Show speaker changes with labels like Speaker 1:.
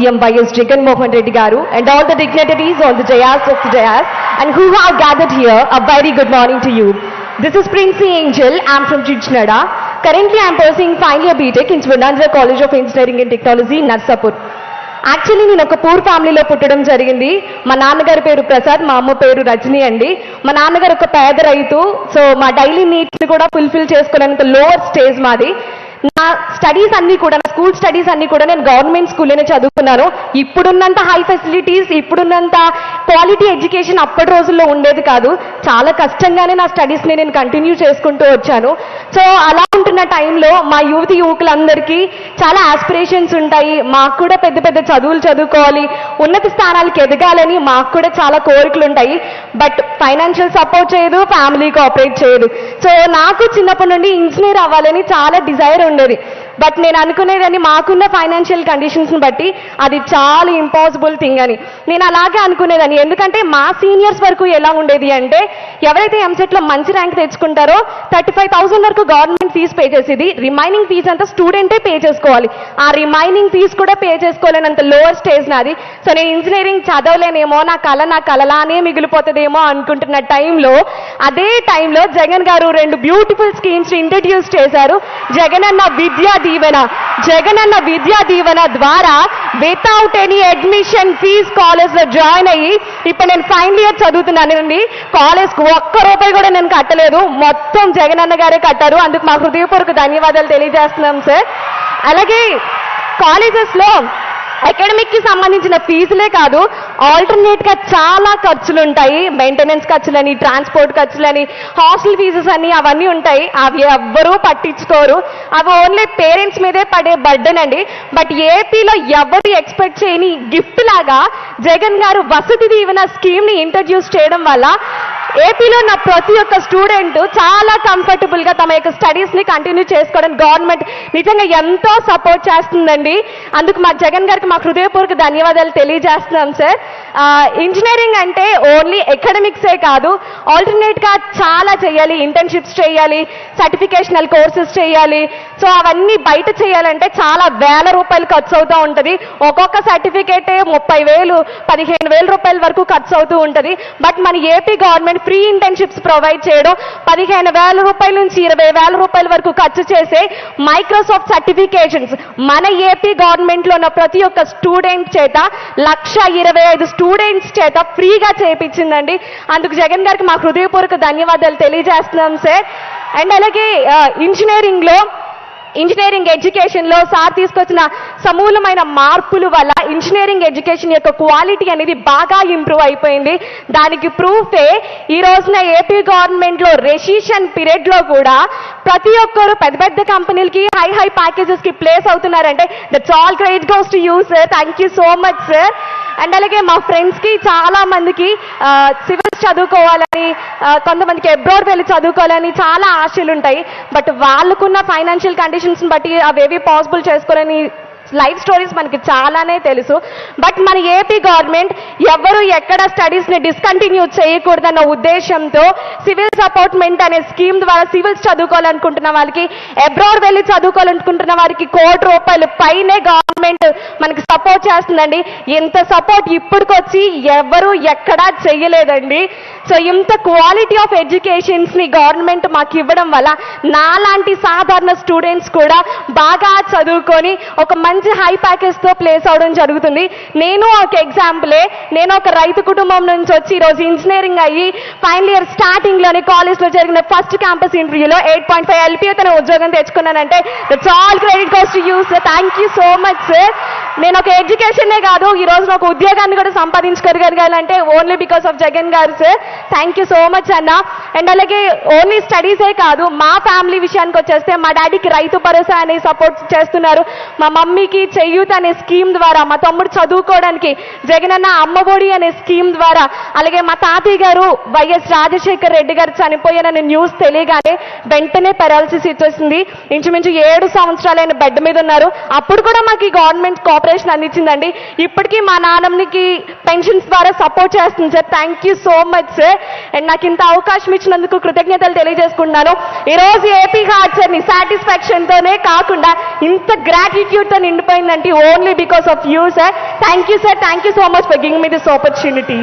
Speaker 1: CM YS Jagan Mohan Reddy Garu and all the dignitaries on the dais of the dais and who have gathered here, a very good morning to you. This is Princey Angel. I'm from Chichnada. Currently, I'm pursuing final year BTech in Swarnandra College of Engineering and Technology, Narsapur. Actually నేను ఒక poor ఫ్యామిలీలో పుట్టడం జరిగింది. మా నాన్నగారి పేరు ప్రసాద్, మా అమ్మ పేరు రజని అండి. మా నాన్నగారు ఒక పేద రైతు. సో మా డైలీ నీడ్స్ కూడా ఫుల్ఫిల్ చేసుకోలేనంత లోవర్ స్టేజ్ మాది. నా స్టడీస్ అన్నీ కూడా, నా స్కూల్ స్టడీస్ అన్నీ కూడా నేను గవర్నమెంట్ స్కూల్లోనే చదువుకున్నాను. ఇప్పుడున్నంత హై ఫెసిలిటీస్, ఇప్పుడున్నంత క్వాలిటీ ఎడ్యుకేషన్ అప్పటి రోజుల్లో ఉండేది కాదు. చాలా కష్టంగానే నా స్టడీస్ని నేను కంటిన్యూ చేసుకుంటూ వచ్చాను. సో అలా ఉంటున్న టైంలో మా యువకులందరికీ చాలా ఆస్పిరేషన్స్ ఉంటాయి. మాకు కూడా పెద్ద పెద్ద చదువులు చదువుకోవాలి, ఉన్నత స్థానాలకు ఎదగాలని మాకు కూడా చాలా కోరికలు ఉంటాయి. బట్ ఫైనాన్షియల్ సపోర్ట్ చేయదు, ఫ్యామిలీ కోఆపరేట్ చేయదు. సో నాకు చిన్నప్పటి నుండి ఇంజనీర్ అవ్వాలని చాలా డిజైర్ ఉండేది. బట్ నేను అనుకునేదని మాకున్న ఫైనాన్షియల్ కండిషన్స్ని బట్టి అది చాలా ఇంపాసిబుల్ థింగ్ అని నేను అలాగే అనుకునేదని. ఎందుకంటే మా సీనియర్స్ వరకు ఎలా ఉండేది అంటే, ఎవరైతే ఎంసెట్లో మంచి ర్యాంక్ తెచ్చుకుంటారో 35,000 వరకు గవర్నమెంట్ ఫీజు పే చేసేది, రిమైనింగ్ ఫీజు అంతా స్టూడెంటే పే చేసుకోవాలి. ఆ రిమైనింగ్ ఫీజు కూడా పే చేసుకోలేనంత లోవర్ స్టేజ్ నాది. సో నేను ఇంజనీరింగ్ చదవలేనేమో, నా కలలానే మిగిలిపోతుందేమో అనుకుంటున్న టైంలో, అదే టైంలో జగన్ గారు 2 బ్యూటిఫుల్ స్కీమ్స్ ఇంట్రడ్యూస్ చేశారు. జగనన్న విద్యా దీవెన ద్వారా వితౌట్ ఎనీ అడ్మిషన్ ఫీజ్ కాలేజ్లో జాయిన్ అయ్యి ఇప్పుడు నేను ఫైనల్ ఇయర్ చదువుతున్నానండి. కాలేజ్కి ఒక్క రూపాయి కూడా నేను కట్టలేదు, మొత్తం జగనన్న గారే కట్టారు. అందుకు మా హృదయపూర్వక ధన్యవాదాలు తెలియజేస్తున్నాం సార్. అలాగే కాలేజెస్లో అకాడమిక్ కి సంబంధించిన ఫీజులే కాదు, ఆల్టర్నేట్ గా చాలా ఖర్చులు ఉంటాయి. మెయింటెనెన్స్ ఖర్చులని, ట్రాన్స్పోర్ట్ ఖర్చులని, హాస్టల్ ఫీజెస్ అని అవన్నీ ఉంటాయి. అవి ఎవ్వరూ పట్టించుకోరు. అవి ఓన్లీ పేరెంట్స్ మీదే పడే బర్డెన్ అండి. బట్ ఏపీలో ఎవరు ఎక్స్పెక్ట్ చేయని గిఫ్ట్ లాగా జగన్ గారు వసతి దీవెన స్కీమ్ ని ఇంట్రడ్యూస్ చేయడం వల్ల ఏపీలో ఉన్న ప్రతి ఒక్క స్టూడెంట్ చాలా కంఫర్టబుల్ గా తమ యొక్క స్టడీస్ ని కంటిన్యూ చేసుకోవడానికి గవర్నమెంట్ నిజంగా ఎంతో సపోర్ట్ చేస్తుందండి. అందుకు మా జగన్ గారికి మా హృదయపూర్వక ధన్యవాదాలు తెలియజేస్తున్నాం సార్. ఇంజనీరింగ్ అంటే ఓన్లీ అకాడమిక్సే కాదు, ఆల్టర్నేట్ గా చాలా చేయాలి. ఇంటర్న్షిప్స్ చేయాలి, సర్టిఫికేషనల్ కోర్సెస్ చేయాలి. సో అవన్నీ బయట చేయాలంటే చాలా వేల రూపాయలు ఖర్చు అవుతూ ఉంటుంది. ఒక్కొక్క సర్టిఫికేటే 30,000, 15,000 రూపాయల వరకు ఖర్చు అవుతూ ఉంటుంది. బట్ మన AP government free internships provide చేయడం, 15,000 రూపాయల నుంచి 20,000 రూపాయల వరకు ఖర్చు చేసే మైక్రోసాఫ్ట్ సర్టిఫికేషన్స్ మన ఏపీ గవర్నమెంట్ లో ఉన్న ప్రతి ఒక్క స్టూడెంట్ చేత 1,25,000 స్టూడెంట్స్ చేత ఫ్రీగా చేయించిందండి. అందుకు జగన్ గారికి మా హృదయపూర్వక ధన్యవాదాలు తెలియజేస్తున్నాం సార్. అండ్ అలాగే ఇంజనీరింగ్ ఎడ్యుకేషన్లో సార్ తీసుకొచ్చిన సమూలమైన మార్పుల వల్ల ఇంజనీరింగ్ ఎడ్యుకేషన్ యొక్క క్వాలిటీ అనేది బాగా ఇంప్రూవ్ అయిపోయింది. దానికి ప్రూఫే ఈ రోజున ఏపీ గవర్నమెంట్లో రెసిషన్ పీరియడ్లో కూడా ప్రతి ఒక్కరు పెద్ద పెద్ద కంపెనీలకి హై ప్యాకేజెస్కి ప్లేస్ అవుతున్నారంటే that's all credit goes to you sir. Thank you so much sir. And అలాగే మా ఫ్రెండ్స్కి చాలా మందికి సివిల్స్ చదువుకోవాలని, కొంతమందికి అబ్రాడ్ వెళ్ళి చదువుకోవాలని చాలా ఆశలు ఉంటాయి. బట్ వాళ్ళకున్న ఫైనాన్షియల్ కండిషన్స్ని బట్టి అవేవి పాసిబుల్ చేసుకోవాలని లైఫ్ స్టోరీస్ మనకి చాలానే తెలుసు. బట్ మన ఏపీ గవర్నమెంట్ ఎవరు ఎక్కడ స్టడీస్ని డిస్కంటిన్యూ చేయకూడదన్న ఉద్దేశంతో సివిల్ సపోర్ట్మెంట్ అనే స్కీమ్ ద్వారా సివిల్స్ చదువుకోవాలనుకుంటున్న వాళ్ళకి, అబ్రాడ్ వెళ్ళి చదువుకోవాలనుకుంటున్న వారికి ₹1,00,00,000 పైనే గవర్నమెంట్ మనకి సపోర్ట్ చేస్తుందండి. ఇంత సపోర్ట్ ఇప్పటికొచ్చి ఎవరు ఎక్కడా చెయ్యలేదండి. సో ఇంత క్వాలిటీ ఆఫ్ ఎడ్యుకేషన్స్ని గవర్నమెంట్ మాకు ఇవ్వడం వల్ల నాలాంటి సాధారణ స్టూడెంట్స్ కూడా బాగా చదువుకొని ఒక మంచి హై ప్యాకేజ్తో ప్లేస్ అవడం జరుగుతుంది. నేను ఒక ఎగ్జాంపులే. నేను ఒక రైతు కుటుంబం నుంచి వచ్చి ఈరోజు ఇంజనీరింగ్ అయ్యి ఫైనల్ ఇయర్ స్టార్టింగ్లోనే కాలేజ్లో జరిగిన ఫస్ట్ క్యాంపస్ ఇంటర్వ్యూలో 8.5 LPA తన ఉద్యోగం తెచ్చుకున్నానంటే that's all credit goes to you sir. Thank you so much sir. నేను ఒక ఎడ్యుకేషనే కాదు, ఈ రోజు ఒక ఉద్యోగాన్ని కూడా సంపాదించుకోగలిగానంటే only because of Jagan garu sir. Thank you so much అన్న. అండ్ అలాగే ఓన్లీ స్టడీసే కాదు, మా ఫ్యామిలీ విషయానికి వచ్చేస్తే మా డాడీకి రైతు భరోసా అనే సపోర్ట్ చేస్తున్నారు. మా మమ్మీకి చెయ్యూత్ అనే స్కీమ్ ద్వారా, మా తమ్ముడు చదువుకోవడానికి జగనన్న అమ్మఒడి అనే స్కీమ్ ద్వారా, అలాగే మా తాతయ్య గారు వైఎస్ రాజశేఖర్ రెడ్డి గారు చనిపోయారనే న్యూస్ తెలియగానే వెంటనే పెరాలసిస్ వచ్చేసింది. ఇంచుమించు 7 సంవత్సరాలైన బెడ్ మీద ఉన్నారు. అప్పుడు కూడా మాకు ఈ గవర్నమెంట్ కోఆపరేషన్ అందించిందండి. ఇప్పటికీ మా నాన్నమ్మకి పెన్షన్స్ ద్వారా సపోర్ట్ చేస్తుంది sir. Thank you so much sir. And నాకు ఇంత అవకాశం ఇచ్చినందుకు కృతజ్ఞతలు తెలియజేసుకుంటున్నాను. ఈరోజు ఏపీ హార్ట్ సార్ని సాటిస్ఫాక్షన్తోనే కాకుండా ఇంత గ్రాటిట్యూడ్తో నిండిపోయిందంటే only because of you sir. Thank you sir. Thank you so much for giving me this opportunity.